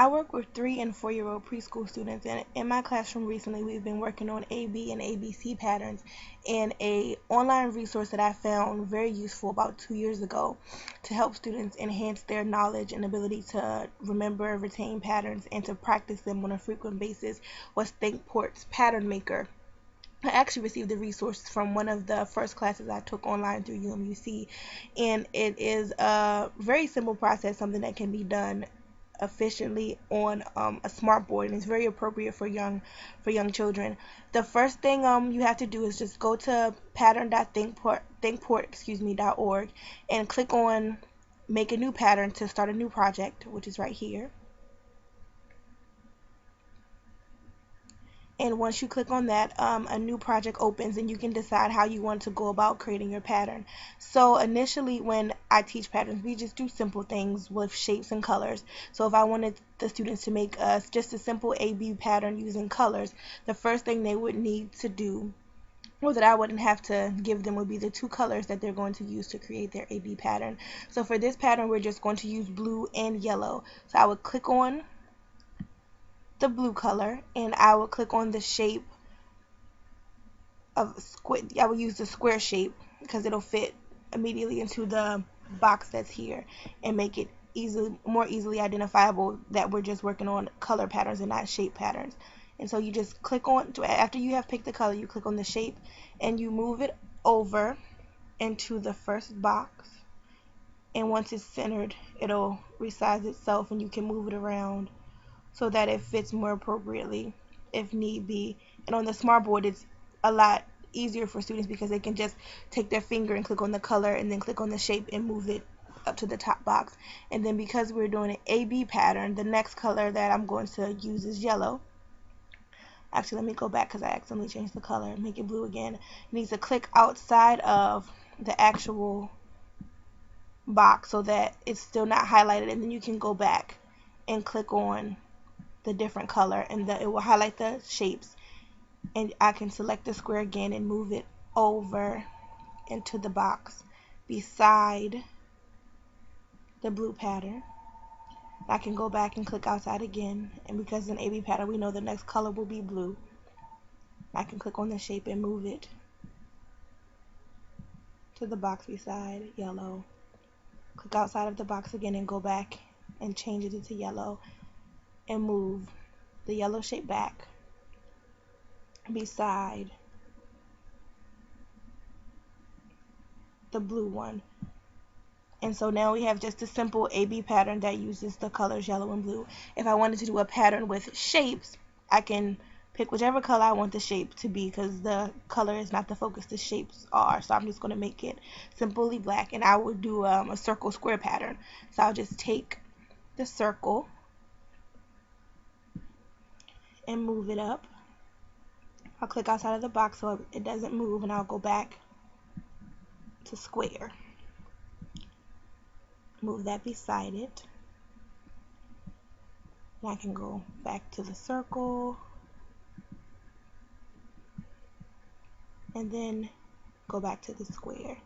I work with 3 and 4-year-old preschool students, and in my classroom recently we've been working on AB and ABC patterns in a online resource that I found very useful about 2 years ago to help students enhance their knowledge and ability to remember, retain patterns, and to practice them on a frequent basis was Thinkport's Pattern Maker. I actually received the resource from one of the first classes I took online through UMUC, and it is a very simple process, something that can be done efficiently on a smart board, and it's very appropriate for young children. The first thing you have to do is just go to pattern.thinkport.org and click on make a new pattern to start a new project, which is right here. And once you click on that, a new project opens and you can decide how you want to go about creating your pattern. So initially when I teach patterns, we just do simple things with shapes and colors. So if I wanted the students to make us just a simple AB pattern using colors, the first thing they would need to do, or that I wouldn't have to give them, would be the 2 colors that they're going to use to create their AB pattern. So for this pattern, we're just going to use blue and yellow. So I would click on the blue color and I will click on the shape of square. I will use the square shape because it'll fit immediately into the box that's here and make it more easily identifiable that we're just working on color patterns and not shape patterns. And so you just click on, after you have picked the color, you click on the shape and you move it over into the first box, and once it's centered it'll resize itself and you can move it around so that it fits more appropriately if need be. And on the smart board, it's a lot easier for students because they can just take their finger and click on the color and then click on the shape and move it up to the top box. And then because we're doing an AB pattern, the next color that I'm going to use is yellow. Actually, let me go back because I accidentally changed the color. Make it blue again. You need to click outside of the actual box so that it's still not highlighted, and then you can go back and click on the different color and it will highlight the shapes, and I can select the square again and move it over into the box beside the blue pattern. I can go back and click outside again, and because it's an AB pattern, we know the next color will be blue. I can click on the shape and move it to the box beside yellow. Click outside of the box again and go back and change it into yellow and move the yellow shape back beside the blue one. And so now we have just a simple AB pattern that uses the colors yellow and blue. If I wanted to do a pattern with shapes, I can pick whichever color I want the shape to be because the color is not the focus, the shapes are. So I'm just going to make it simply black, and I would do a circle square pattern. So I'll just take the circle and move it up. I'll click outside of the box so it doesn't move, and I'll go back to square. Move that beside it. And I can go back to the circle and then go back to the square.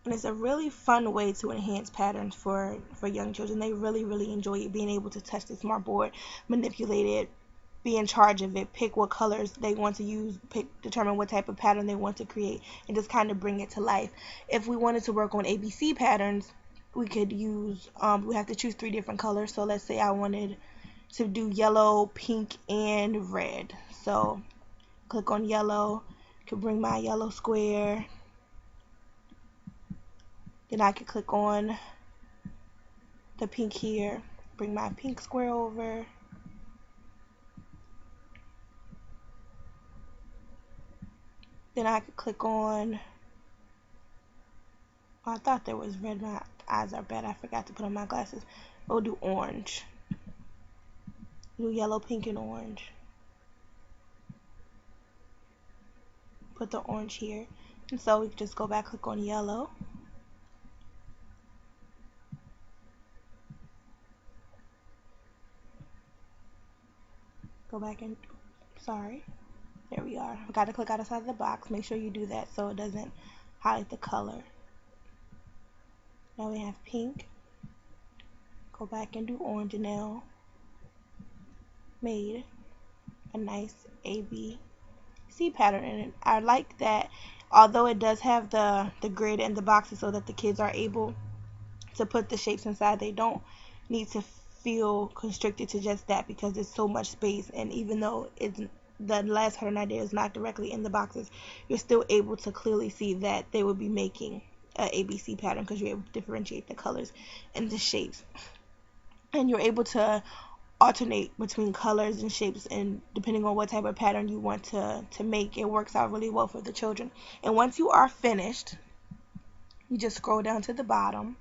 And it's a really fun way to enhance patterns for young children. They really enjoy it, being able to touch the smart board, manipulate it, be in charge of it, pick what colors they want to use, determine what type of pattern they want to create, and just kind of bring it to life. If we wanted to work on ABC patterns, we could use, we have to choose 3 different colors. So let's say I wanted to do yellow, pink, and red. So click on yellow, could bring my yellow square. Then I could click on the pink here, bring my pink square over. Then I could click on, I thought there was red, my eyes are bad, I forgot to put on my glasses. We'll do orange. Do yellow, pink, and orange. Put the orange here. And so we can just go back, click on yellow. Go back and, sorry. There we are. I got to click outside the box. Make sure you do that so it doesn't highlight the color. Now we have pink. go back and do orange, and now made a nice ABC pattern. And I like that although it does have the grid and the boxes so that the kids are able to put the shapes inside, they don't need to feel constricted to just that because there's so much space. And even though it's the last 190 is not directly in the boxes, you're still able to clearly see that they would be making a ABC pattern because you're able to differentiate the colors and the shapes, and you're able to alternate between colors and shapes, and depending on what type of pattern you want to make, it works out really well for the children. And once you are finished, you just scroll down to the bottom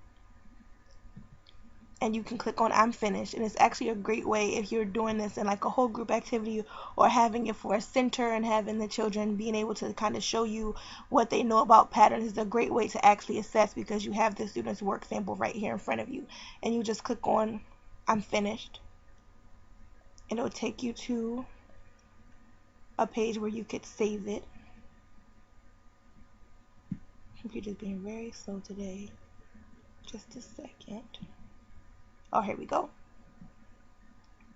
and you can click on I'm finished. And it's actually a great way if you're doing this in like a whole group activity or having it for a center and having the children being able to kind of show you what they know about patterns. Is a great way to actually assess because you have the student's work sample right here in front of you, and you just click on I'm finished and it'll take you to a page where you could save it. Computer's being very slow today. Just a second. Oh, here we go.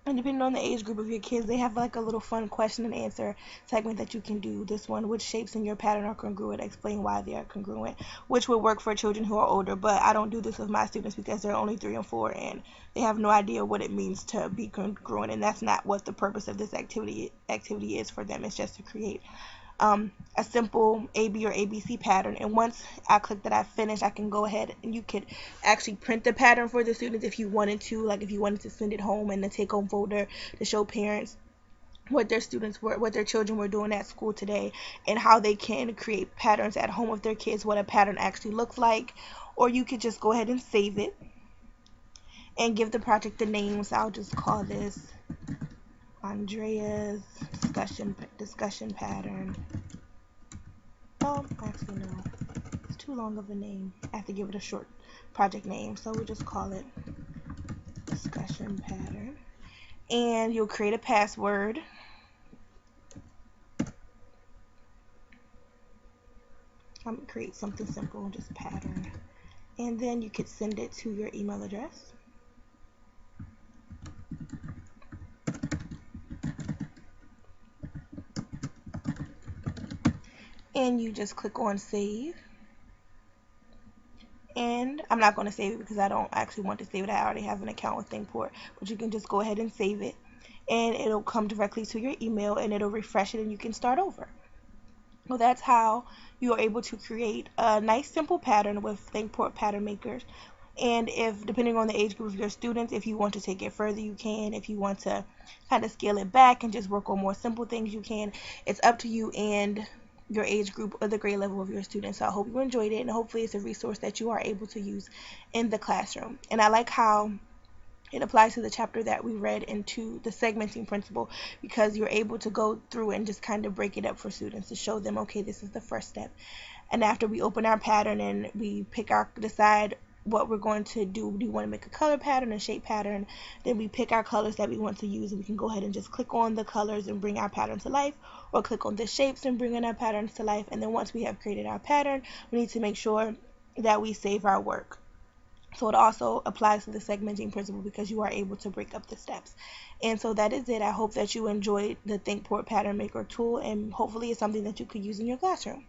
And depending on the age group of your kids, they have like a little fun question and answer segment that you can do. This one, which shapes in your pattern are congruent? Explain why they are congruent, which would work for children who are older, but I don't do this with my students because they're only 3 and 4 and they have no idea what it means to be congruent, and that's not what the purpose of this activity is for them. It's just to create a simple AB or ABC pattern. And once I click that I finished, I can go ahead and you could actually print the pattern for the students if you wanted to, like if you wanted to send it home in the take home folder to show parents what their children were doing at school today and how they can create patterns at home with their kids, what a pattern actually looks like. Or you could just go ahead and save it and give the project a name. So I'll just call this Andrea's discussion pattern. Oh, actually no, it's too long of a name. I have to give it a short project name, so we'll just call it discussion pattern. And you'll create a password. I'm gonna create something simple, just pattern, and then you could send it to your email address. And you just click on save. And I'm not going to save it because I don't actually want to save it. I already have an account with Thinkport, but you can just go ahead and save it and it'll come directly to your email and it'll refresh it and you can start over. Well, that's how you are able to create a nice simple pattern with Thinkport Pattern Makers. And if, depending on the age group of your students, if you want to take it further, you can. If you want to kind of scale it back and just work on more simple things, you can. It's up to you and your age group or the grade level of your students. So I hope you enjoyed it, and hopefully it's a resource that you are able to use in the classroom. And I like how it applies to the chapter that we read into the segmenting principle, because you're able to go through and just kind of break it up for students to show them, okay, this is the first step. And after we open our pattern and we decide what we're going to do. Do you want to make a color pattern, a shape pattern? Then we pick our colors that we want to use, and we can go ahead and just click on the colors and bring our pattern to life, or click on the shapes and bring in our patterns to life. And then once we have created our pattern, we need to make sure that we save our work. So it also applies to the segmenting principle because you are able to break up the steps. And so that is it. I hope that you enjoyed the Thinkport Pattern Maker tool, and hopefully it's something that you could use in your classroom.